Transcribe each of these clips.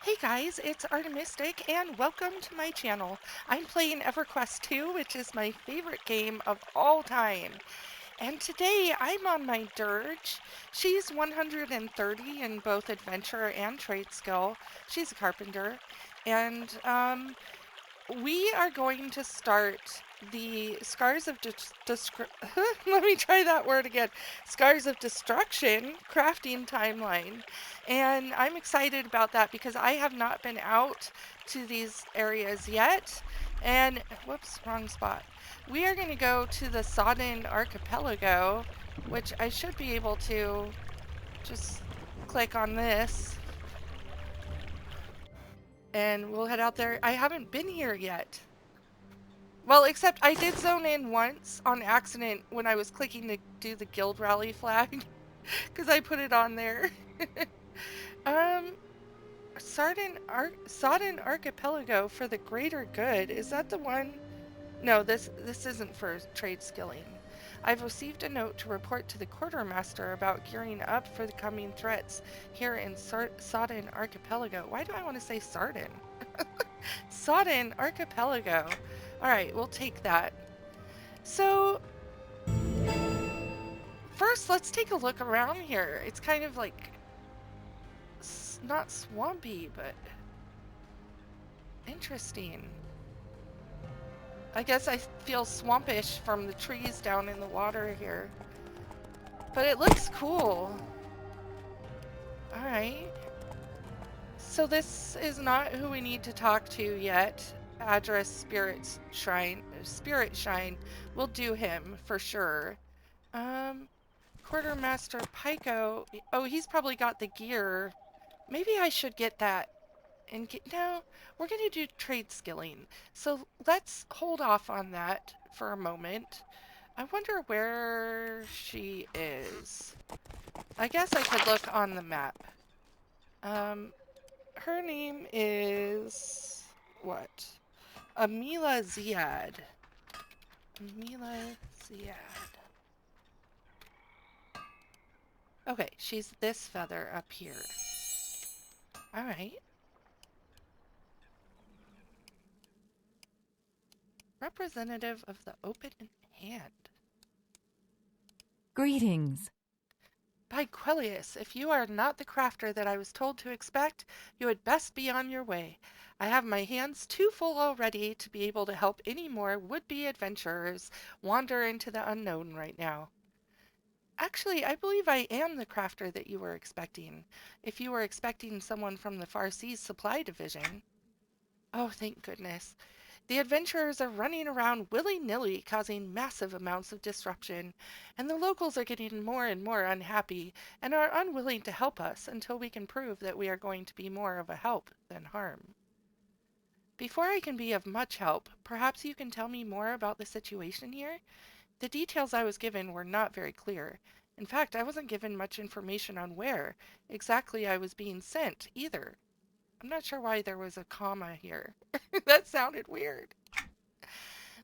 Hey guys, it's Artemistic and welcome to my channel. I'm playing EverQuest 2, which is my favorite game of all time. And today I'm on my Dirge. She's 130 in both adventure and trade skill. She's a carpenter. And we are going to start the Scars of let me try that word again. Scars of Destruction crafting timeline. And I'm excited about that because I have not been out to these areas yet. And whoops, wrong spot. We are going to go to the Sodden Archipelago, which I should be able to just click on this and we'll head out there. I haven't been here yet. Well, except I did zone in once on accident when I was clicking to do the guild rally flag because I put it on there. um, Sodden Archipelago for the greater good. Is that the one? No, this isn't for trade skilling. I've received a note to report to the quartermaster about gearing up for the coming threats here in Sodden Archipelago. Why do I want to say Sardin? Sodden Archipelago. All right, we'll take that. So, first, let's take a look around here. It's kind of like, not swampy, but interesting. I guess I feel swampish from the trees down in the water here. But it looks cool. Alright. So this is not who we need to talk to yet. Address Spirit Shine. We'll do him for sure. Quartermaster Pyko. Oh, he's probably got the gear. Maybe I should get that and get, no, we're going to do trade skilling. So let's hold off on that for a moment. I wonder where she is. I guess I could look on the map. Her name is what? Amila Ziad. Amila Ziad. Okay, she's this feather up here. All right. Representative of the Open Hand. Greetings. By Quellius, if you are not the crafter that I was told to expect, you had best be on your way. I have my hands too full already to be able to help any more would-be adventurers wander into the unknown right now. Actually, I believe I am the crafter that you were expecting, if you were expecting someone from the Far Seas Supply Division. Oh, thank goodness. The adventurers are running around willy-nilly, causing massive amounts of disruption, and the locals are getting more and more unhappy and are unwilling to help us until we can prove that we are going to be more of a help than harm. Before I can be of much help, perhaps you can tell me more about the situation here? The details I was given were not very clear. In fact, I wasn't given much information on where exactly I was being sent, either. I'm not sure why there was a comma here. That sounded weird.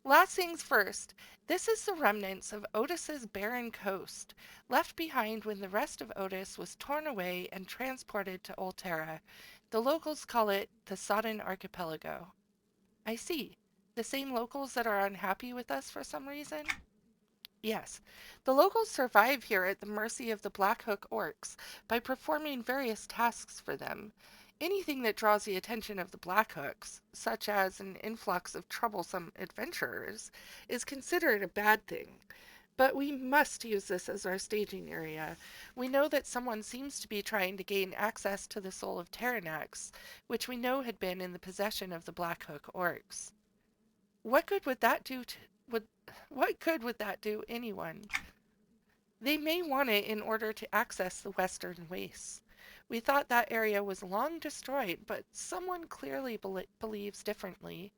Last things first, this is the remnants of Otis's barren coast, left behind when the rest of Otis was torn away and transported to Ultera. The locals call it the Sodden Archipelago. I see. The same locals that are unhappy with us for some reason? Yes. The locals survive here at the mercy of the Black Hook orcs by performing various tasks for them. Anything that draws the attention of the Black Hooks, such as an influx of troublesome adventurers, is considered a bad thing. But we must use this as our staging area. We know that someone seems to be trying to gain access to the soul of Terranax, which we know had been in the possession of the Black Hook orcs. What good would that do to, would what good would that do anyone? They may want it in order to access the Western Wastes. We thought that area was long destroyed, but someone clearly believes differently.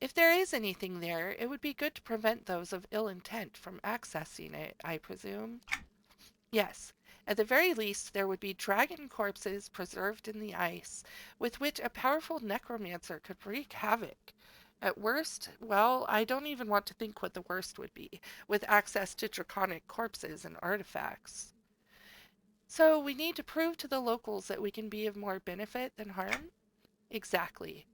If there is anything there, it would be good to prevent those of ill intent from accessing it, I presume. Yes, at the very least there would be dragon corpses preserved in the ice, with which a powerful necromancer could wreak havoc. At worst, well, I don't even want to think what the worst would be, with access to draconic corpses and artifacts. So we need to prove to the locals that we can be of more benefit than harm? Exactly.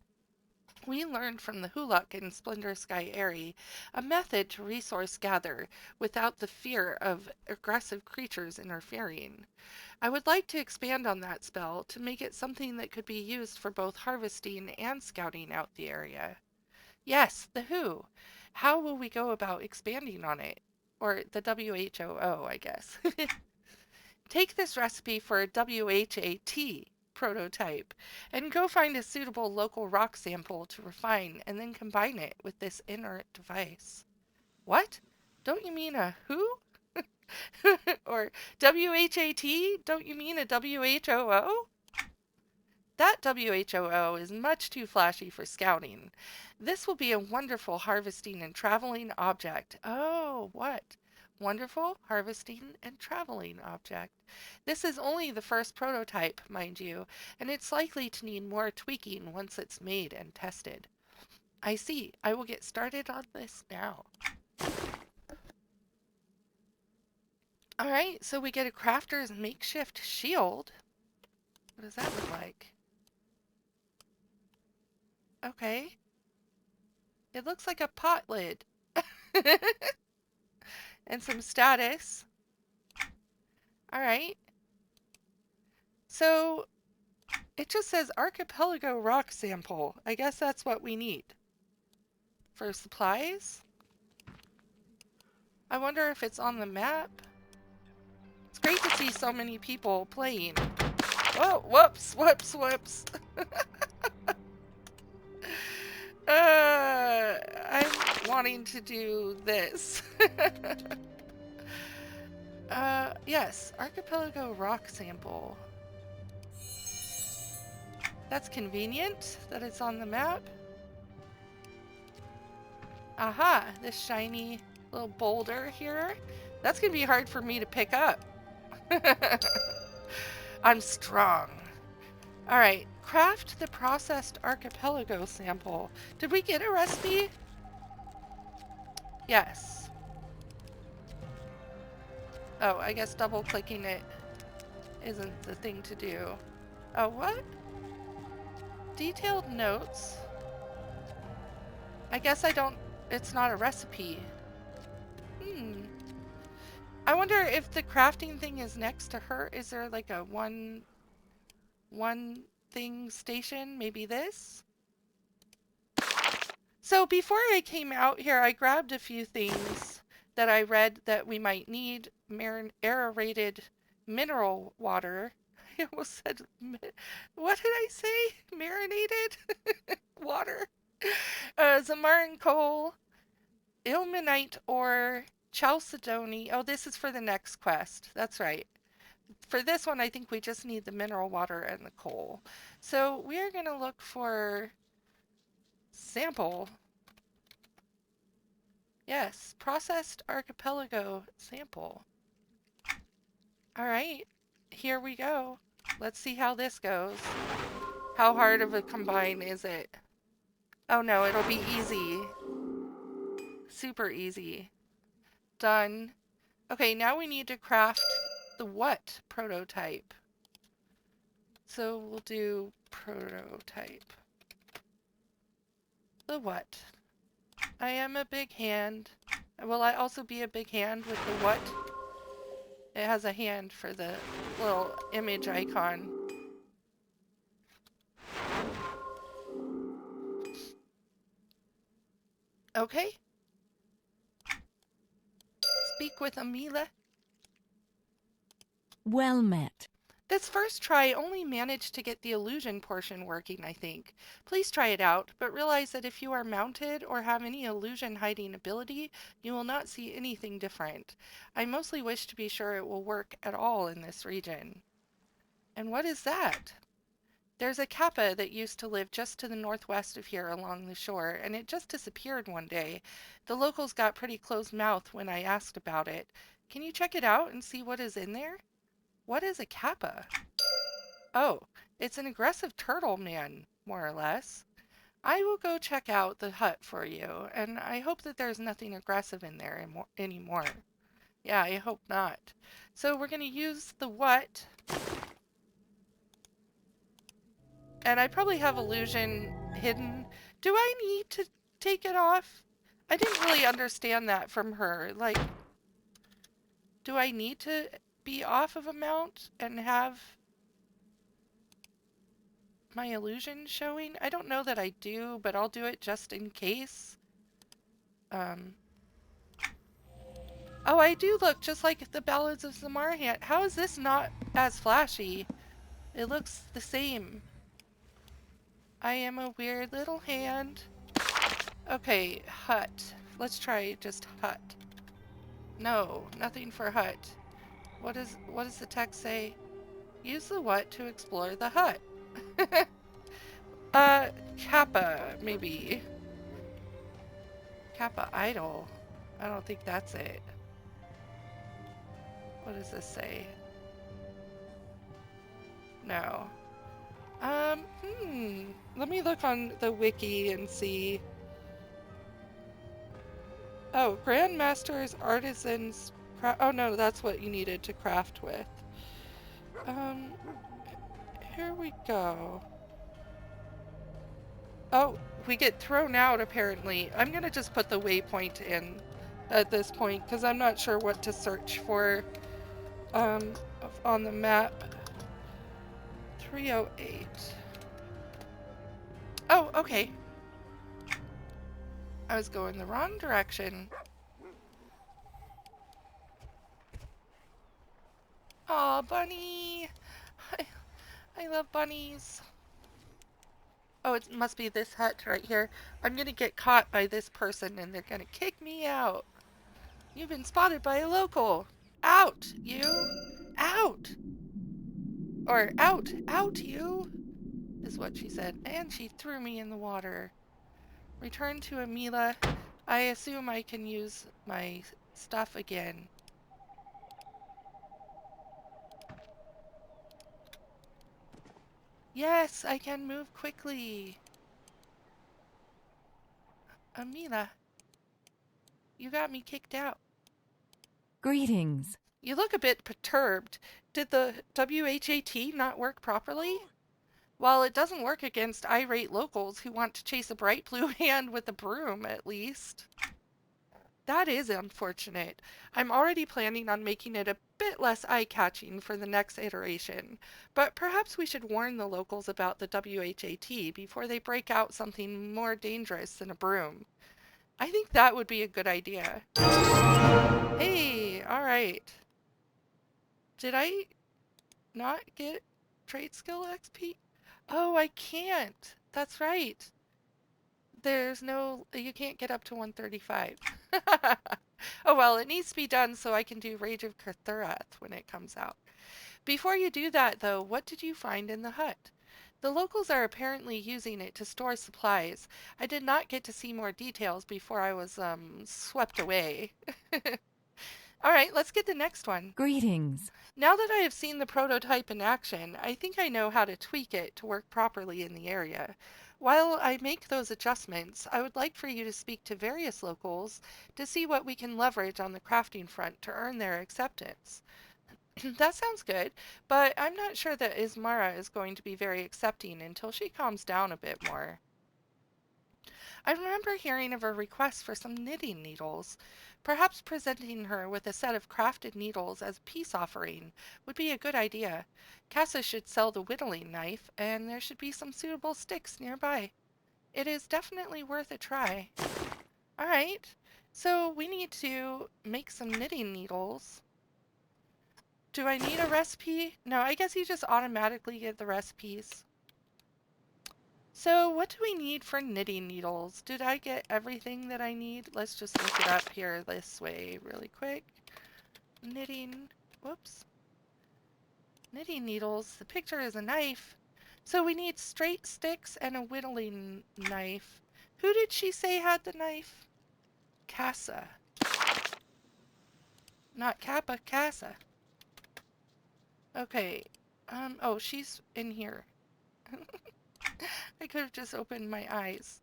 We learned from the Huluk and Splendor Sky Airy a method to resource gather without the fear of aggressive creatures interfering. I would like to expand on that spell to make it something that could be used for both harvesting and scouting out the area. Yes, the who. How will we go about expanding on it? Or the WHOO, I guess. Take this recipe for a WHAT prototype and go find a suitable local rock sample to refine and then combine it with this inert device. What? Don't you mean a who? Or WHAT? Don't you mean a WHOO? That WHOO is much too flashy for scouting. This will be a wonderful harvesting and traveling object. Oh, what? Wonderful harvesting and traveling object. This is only the first prototype, mind you, and it's likely to need more tweaking once it's made and tested. I see. I will get started on this now. Alright, so we get a crafter's makeshift shield. What does that look like? Okay. It looks like a pot lid. And some status. Alright. So, it just says Archipelago rock sample. I guess that's what we need. For supplies? I wonder if it's on the map. It's great to see so many people playing. Oh, whoops, whoops, whoops. I'm wanting to do this. Yes, Archipelago rock sample. That's convenient that it's on the map. Aha, this shiny little boulder here. That's gonna be hard for me to pick up. I'm strong. Alright, craft the processed archipelago sample. Did we get a recipe? Yes. Oh, I guess double clicking it isn't the thing to do. Oh, what? Detailed notes. I guess it's not a recipe. I wonder if the crafting thing is next to her. Is there like a one thing station? Maybe this? So before I came out here, I grabbed a few things that I read that we might need. Aerated mineral water. I almost said, what did I say? Marinated water. Zamarin coal, ilmenite ore, chalcedony. Oh, this is for the next quest. That's right. For this one, I think we just need the mineral water and the coal. So we're going to look for sample. Yes, processed archipelago sample. All right, here we go. Let's see how this goes. How hard of a combine is it? Oh no, it'll be easy. Super easy. Done. Okay, now we need to craft the what prototype. So we'll do prototype. The what? I am a big hand. Will I also be a big hand with the what? It has a hand for the little image icon. Okay. Speak with Amila. Well met. This first try only managed to get the illusion portion working, I think. Please try it out, but realize that if you are mounted or have any illusion hiding ability, you will not see anything different. I mostly wish to be sure it will work at all in this region. And what is that? There's a kappa that used to live just to the northwest of here along the shore, and it just disappeared one day. The locals got pretty closed-mouthed when I asked about it. Can you check it out and see what is in there? What is a kappa? Oh, it's an aggressive turtle man, more or less. I will go check out the hut for you, and I hope that there's nothing aggressive in there anymore. Yeah, I hope not. So we're going to use the what. And I probably have illusion hidden. Do I need to take it off? I didn't really understand that from her. Like, do I need to be off of a mount and have my illusion showing? I don't know that I do, but I'll do it just in case. Um, oh, I do look just like the Ballads of Zamarhan. How is this not as flashy? It looks the same. I am a weird little hand. Okay, hut. Let's try just hut. No, nothing for hut. What does the text say? Use the what to explore the hut. Kappa, maybe. Kappa idol. I don't think that's it. What does this say? No. Let me look on the wiki and see. Oh, Grandmaster's Artisans. Oh no, that's what you needed to craft with. Here we go. Oh, we get thrown out apparently. I'm gonna just put the waypoint in at this point because I'm not sure what to search for on the map. 308. Oh, okay. I was going the wrong direction. Aw, bunny! I love bunnies. Oh, it must be this hut right here. I'm gonna get caught by this person and they're gonna kick me out. You've been spotted by a local. Out, you! Out! Or out! Out, you! Is what she said. And she threw me in the water. Return to Amila. I assume I can use my stuff again. Yes, I can move quickly. Amila, you got me kicked out. Greetings. You look a bit perturbed. Did the WHAT not work properly? Well, it doesn't work against irate locals who want to chase a bright blue hand with a broom, at least. That is unfortunate. I'm already planning on making it a bit less eye-catching for the next iteration, but perhaps we should warn the locals about the WHAT before they break out something more dangerous than a broom. I think that would be a good idea. Hey, alright. Did I not get trade skill XP? Oh, I can't. That's right. There's no, you can't get up to 135. Oh well, it needs to be done so I can do Rage of Cthulhu when it comes out. Before you do that though, what did you find in the hut? The locals are apparently using it to store supplies. I did not get to see more details before I was, swept away. Alright, let's get the next one. Greetings. Now that I have seen the prototype in action, I think I know how to tweak it to work properly in the area. While I make those adjustments, I would like for you to speak to various locals to see what we can leverage on the crafting front to earn their acceptance. That sounds good, but I'm not sure that Ismara is going to be very accepting until she calms down a bit more. I remember hearing of a request for some knitting needles. Perhaps presenting her with a set of crafted needles as a peace offering would be a good idea. Casa should sell the whittling knife, and there should be some suitable sticks nearby. It is definitely worth a try. Alright, so we need to make some knitting needles. Do I need a recipe? No, I guess you just automatically get the recipes. So what do we need for knitting needles? Did I get everything that I need? Let's just look it up here this way really quick. Knitting, whoops. Knitting needles, the picture is a knife. So we need straight sticks and a whittling knife. Who did she say had the knife? Casa. Not Kappa, Casa. Okay, oh, she's in here. I could have just opened my eyes.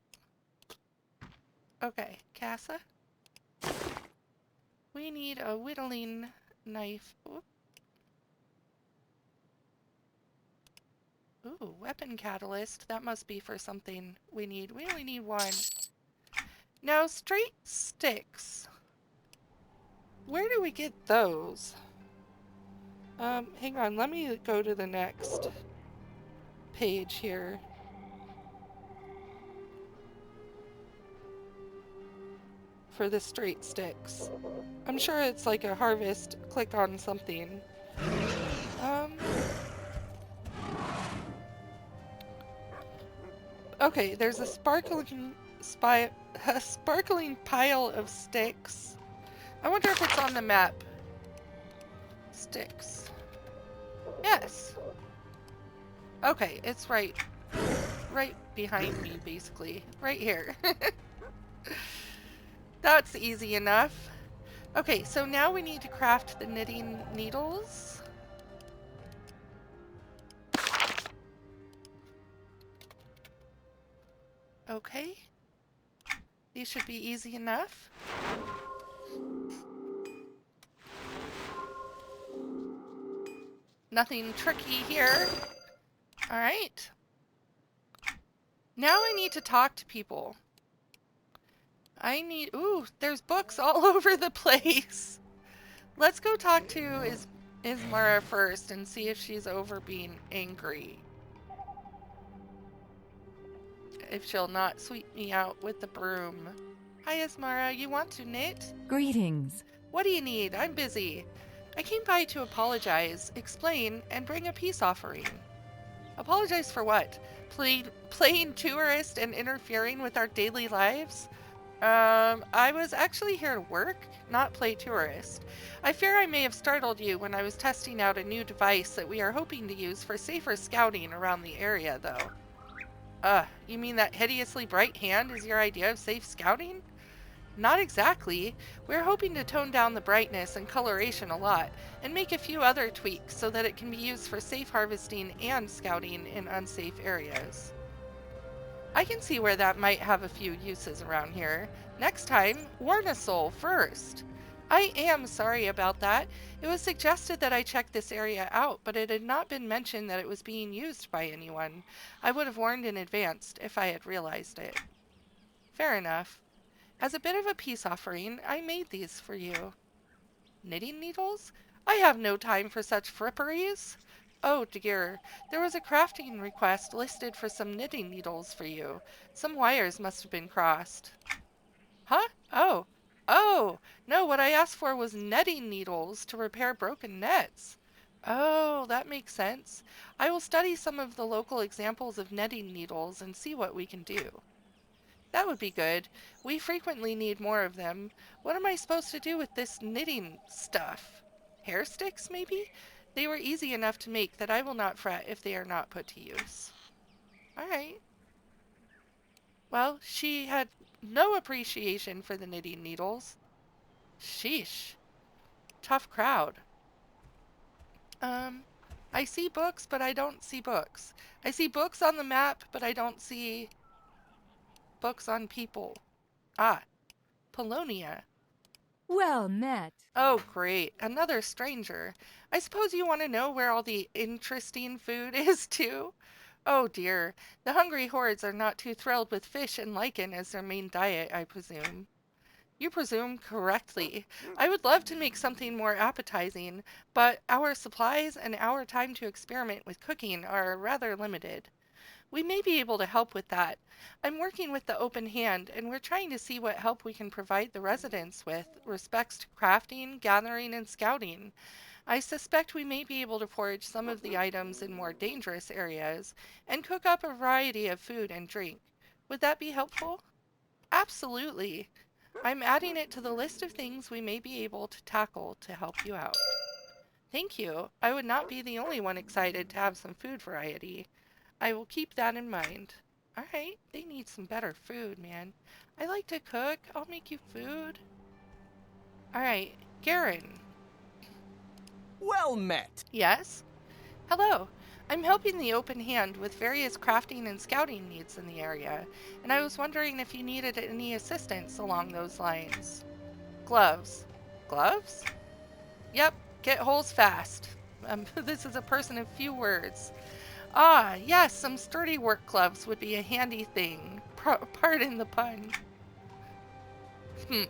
Okay, Casa. we need a whittling knife. Oop. Ooh, weapon catalyst. That must be for something we need. We only need one. Now, straight sticks. Where do we get those? Hang on. Let me go to the next page here. For the straight sticks. I'm sure it's like a harvest. Click on something. Okay, there's a sparkling pile of sticks. I wonder if it's on the map. Sticks. Yes. Okay, it's right behind me, basically. Right here. That's easy enough. Okay, so now we need to craft the knitting needles. Okay. These should be easy enough. Nothing tricky here. Alright. Now I need to talk to people. Ooh, there's books all over the place. Let's go talk to Ismara first and see if she's over being angry. If she'll not sweep me out with the broom. Hi, Ismara. You want to knit? Greetings. What do you need? I'm busy. I came by to apologize, explain, and bring a peace offering. Apologize for what? Playing tourist and interfering with our daily lives? I was actually here to work, not play tourist. I fear I may have startled you when I was testing out a new device that we are hoping to use for safer scouting around the area, though. You mean that hideously bright hand is your idea of safe scouting? Not exactly. We're hoping to tone down the brightness and coloration a lot, and make a few other tweaks so that it can be used for safe harvesting and scouting in unsafe areas. I can see where that might have a few uses around here. Next time, warn a soul first. I am sorry about that. It was suggested that I check this area out, but it had not been mentioned that it was being used by anyone. I would have warned in advance if I had realized it. Fair enough. As a bit of a peace offering, I made these for you. Knitting needles? I have no time for such fripperies. Oh dear, there was a crafting request listed for some knitting needles for you. Some wires must have been crossed. Huh? Oh. Oh! No, what I asked for was netting needles to repair broken nets. Oh, that makes sense. I will study some of the local examples of netting needles and see what we can do. That would be good. We frequently need more of them. What am I supposed to do with this knitting stuff? Hair sticks, maybe? They were easy enough to make that I will not fret if they are not put to use. Alright. Well, she had no appreciation for the knitting needles. Sheesh. Tough crowd. I see books, but I don't see books. I see books on the map, but I don't see books on people. Ah, Polonia. Well met. Oh, great. Another stranger. I suppose you want to know where all the interesting food is, too? Oh, dear. The hungry hordes are not too thrilled with fish and lichen as their main diet, I presume. You presume correctly. I would love to make something more appetizing, but our supplies and our time to experiment with cooking are rather limited. We may be able to help with that. I'm working with the open hand, and we're trying to see what help we can provide the residents with respects to crafting, gathering, and scouting. I suspect we may be able to forage some of the items in more dangerous areas and cook up a variety of food and drink. Would that be helpful? Absolutely. I'm adding it to the list of things we may be able to tackle to help you out. Thank you. I would not be the only one excited to have some food variety. I will keep that in mind. Alright, they need some better food, man. I like to cook. I'll make you food. Alright, Garen. Well met. Yes? Hello. I'm helping the open hand with various crafting and scouting needs in the area, and I was wondering if you needed any assistance along those lines. Gloves. Gloves? Yep, get holes fast. This is a person of few words. Ah, yes, some sturdy work gloves would be a handy thing. Pardon the pun. Hmm.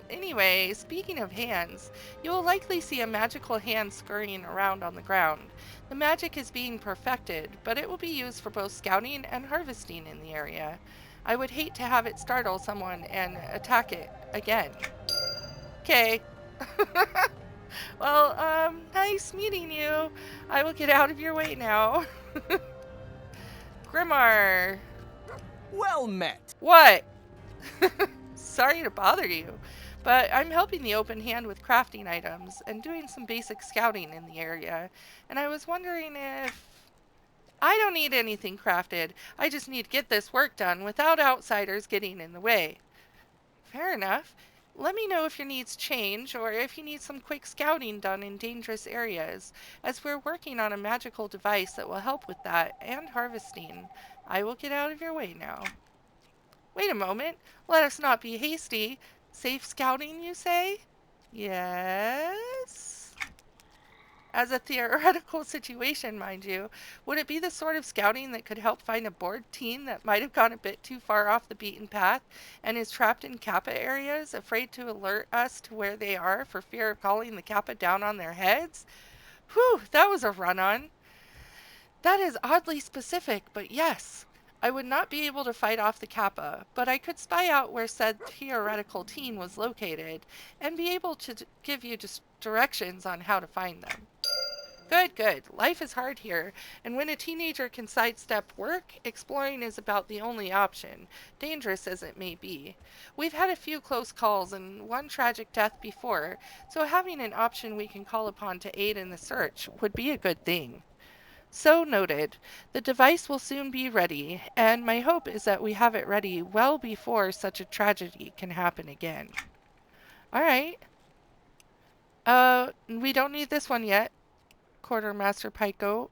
Anyway, speaking of hands, you will likely see a magical hand scurrying around on the ground. The magic is being perfected, but it will be used for both scouting and harvesting in the area. I would hate to have it startle someone and attack it again. Okay. Well, nice meeting you. I will get out of your way now. Grimar. Well met. What? Sorry to bother you, but I'm helping the open hand with crafting items and doing some basic scouting in the area, and I was wondering if... I don't need anything crafted. I just need to get this work done without outsiders getting in the way. Fair enough. Let me know if your needs change or if you need some quick scouting done in dangerous areas, as we're working on a magical device that will help with that and harvesting. I will get out of your way now. Wait a moment. Let us not be hasty. Safe scouting, you say? Yes? As a theoretical situation, mind you, would it be the sort of scouting that could help find a bored teen that might have gone a bit too far off the beaten path and is trapped in Kappa areas, afraid to alert us to where they are for fear of calling the Kappa down on their heads? Whew, that was a run-on. That is oddly specific, but yes. I would not be able to fight off the Kappa, but I could spy out where said theoretical teen was located and be able to give you directions on how to find them. Good, good. Life is hard here, and when a teenager can sidestep work, exploring is about the only option, dangerous as it may be. We've had a few close calls and one tragic death before, so having an option we can call upon to aid in the search would be a good thing. So noted. The device will soon be ready, and my hope is that we have it ready well before such a tragedy can happen again. Alright. We don't need this one yet. Quartermaster Pyko.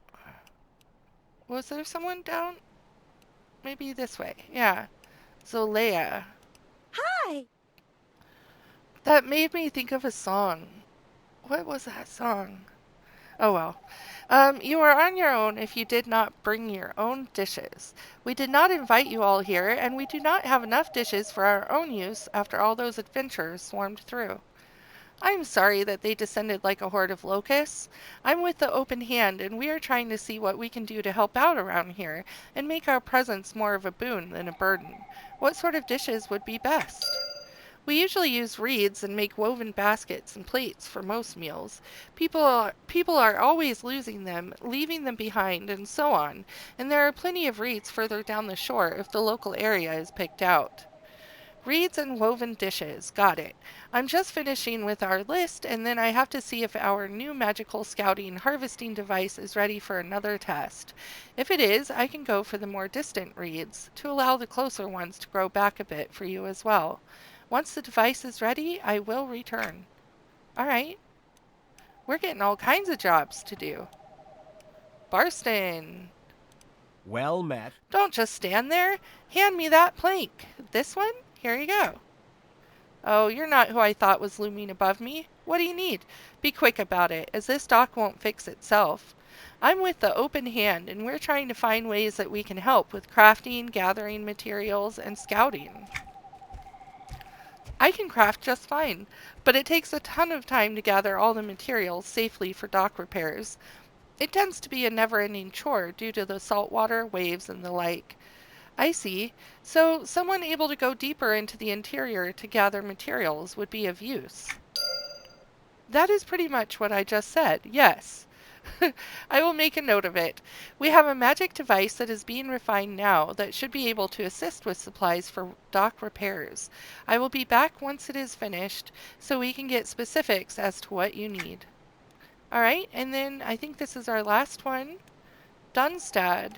Was there someone down? Maybe this way. Yeah. Zolea. Hi! That made me think of a song. What was that song? Oh well. You are on your own if you did not bring your own dishes. We did not invite you all here, and we do not have enough dishes for our own use after all those adventurers swarmed through. I am sorry that they descended like a horde of locusts. I'm with the open hand, and we are trying to see what we can do to help out around here, and make our presence more of a boon than a burden. What sort of dishes would be best? We usually use reeds and make woven baskets and plates for most meals. People are always losing them, leaving them behind, and so on, and there are plenty of reeds further down the shore if the local area is picked out. Reeds and woven dishes, got it. I'm just finishing with our list, and then I have to see if our new magical scouting harvesting device is ready for another test. If it is, I can go for the more distant reeds, to allow the closer ones to grow back a bit for you as well. Once the device is ready, I will return. Alright. We're getting all kinds of jobs to do. Barston. Well met. Don't just stand there. Hand me that plank. This one? Here you go. Oh, you're not who I thought was looming above me. What do you need? Be quick about it, as this dock won't fix itself. I'm with the open hand, and we're trying to find ways that we can help with crafting, gathering materials, and scouting. I can craft just fine, but it takes a ton of time to gather all the materials safely for dock repairs. It tends to be a never-ending chore due to the saltwater, waves, and the like. I see. So someone able to go deeper into the interior to gather materials would be of use. That is pretty much what I just said, yes. I will make a note of it. We have a magic device that is being refined now that should be able to assist with supplies for dock repairs. I will be back once it is finished, so we can get specifics as to what you need. Alright, and then I think this is our last one. Dunstad.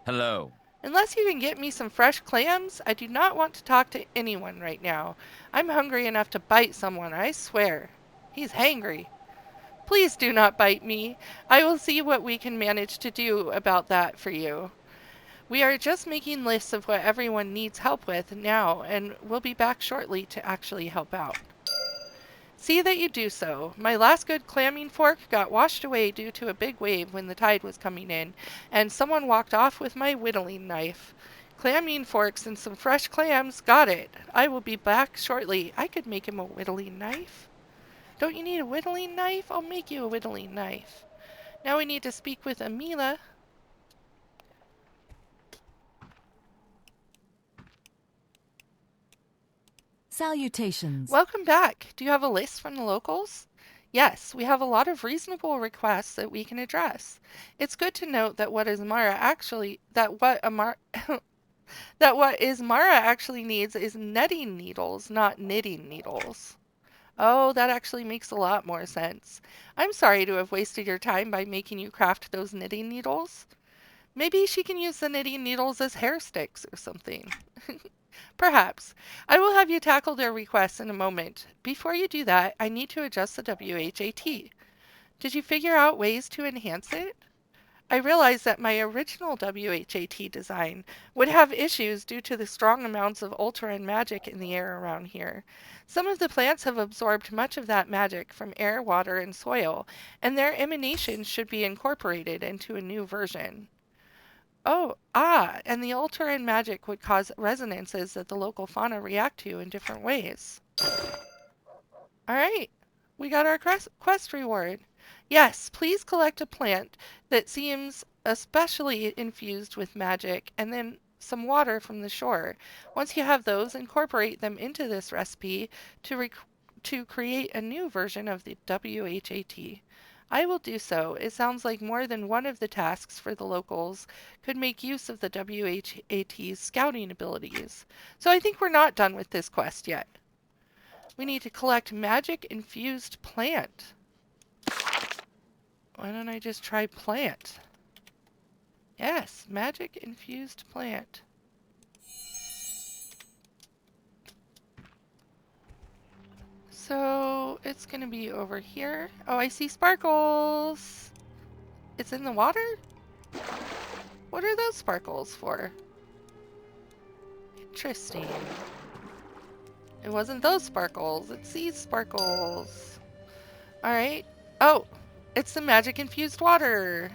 Hello. Unless you can get me some fresh clams, I do not want to talk to anyone right now. I'm hungry enough to bite someone, I swear. He's hangry. Please do not bite me. I will see what we can manage to do about that for you. We are just making lists of what everyone needs help with now, and we'll be back shortly to actually help out. See that you do so. My last good clamming fork got washed away due to a big wave when the tide was coming in, and someone walked off with my whittling knife. Clamming forks and some fresh clams. Got it. I will be back shortly. I could make him a whittling knife. Don't you need a whittling knife? I'll make you a whittling knife. Now we need to speak with Amila. Salutations. Welcome back. Do you have a list from the locals? Yes, we have a lot of reasonable requests that we can address. It's good to note that what Ismara actually that what Amar that what Ismara actually needs is netting needles, not knitting needles. Oh, that actually makes a lot more sense. I'm sorry to have wasted your time by making you craft those knitting needles. Maybe she can use the knitting needles as hair sticks or something. Perhaps. I will have you tackle their requests in a moment. Before you do that, I need to adjust the WHAT. Did you figure out ways to enhance it? I realized that my original WHAT design would have issues due to the strong amounts of ultra and magic in the air around here. Some of the plants have absorbed much of that magic from air, water, and soil, and their emanations should be incorporated into a new version. And the ultra and magic would cause resonances that the local fauna react to in different ways. Alright, we got our quest reward. Yes, please collect a plant that seems especially infused with magic, and then some water from the shore. Once you have those, incorporate them into this recipe to create a new version of the WHAT. I will do so. It sounds like more than one of the tasks for the locals could make use of the WHAT's scouting abilities. So I think we're not done with this quest yet. We need to collect magic-infused plant. Why don't I just try plant? Yes, magic-infused plant. So it's gonna be over here. Oh, I see sparkles. It's in the water? What are those sparkles for? Interesting. It wasn't those sparkles. It's these sparkles. Alright. Oh, it's the magic-infused water.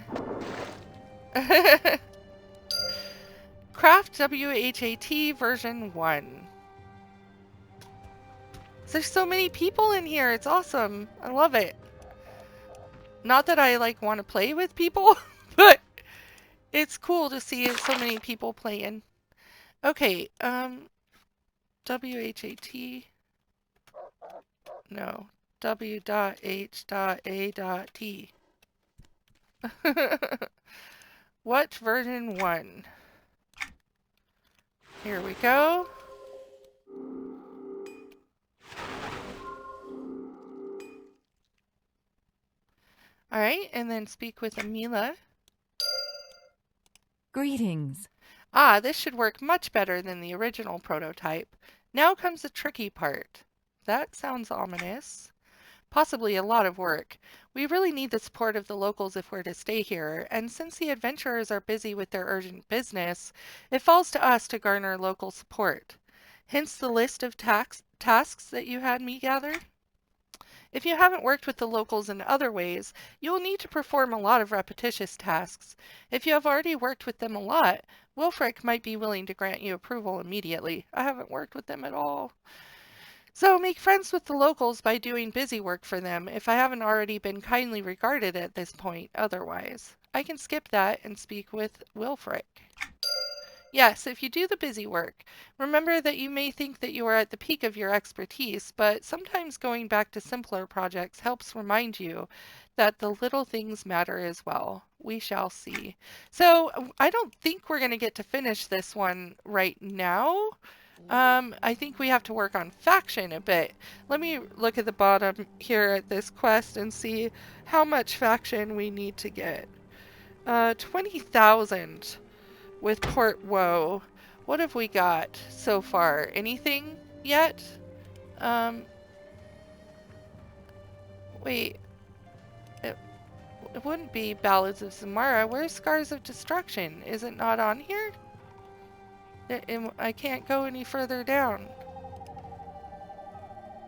Craft WHAT version 1. There's so many people in here. It's awesome. I love it. Not that I like want to play with people, but it's cool to see so many people playing. Okay, WHAT. No. W.H.A.T. What version 1? Here we go. Alright, and then speak with Amila. Greetings. Ah, this should work much better than the original prototype. Now comes the tricky part. That sounds ominous. Possibly a lot of work. We really need the support of the locals if we're to stay here, and since the adventurers are busy with their urgent business, it falls to us to garner local support. Hence the list of tasks that you had me gather. If you haven't worked with the locals in other ways, you will need to perform a lot of repetitious tasks. If you have already worked with them a lot, Wilfric might be willing to grant you approval immediately. I haven't worked with them at all. So make friends with the locals by doing busy work for them if I haven't already been kindly regarded at this point otherwise. I can skip that and speak with Wilfric. Yes, if you do the busy work, remember that you may think that you are at the peak of your expertise, but sometimes going back to simpler projects helps remind you that the little things matter as well. We shall see. So I don't think we're going to get to finish this one right now. I think we have to work on faction a bit. Let me look at the bottom here at this quest and see how much faction we need to get. 20,000. With Port Woe. What have we got so far? Anything yet? Wait. It wouldn't be Ballads of Zamara. Where's Scars of Destruction? Is it not on here? I can't go any further down.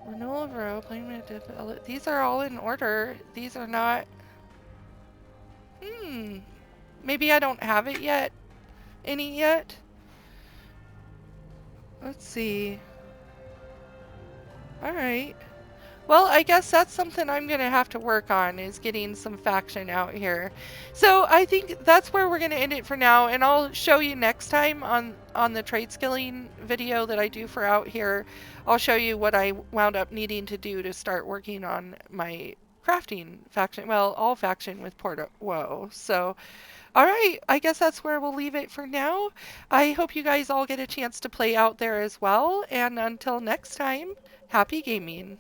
Renewal of row, these are all in order. These are not... Maybe I don't have it yet. Any yet? Let's see. Alright. Well, I guess that's something I'm going to have to work on, is getting some faction out here. So I think that's where we're going to end it for now, and I'll show you next time on the trade skilling video that I do for out here. I'll show you what I wound up needing to do to start working on my crafting faction, well, all faction with Port Woe. So, alright, I guess that's where we'll leave it for now. I hope you guys all get a chance to play out there as well, and until next time, happy gaming.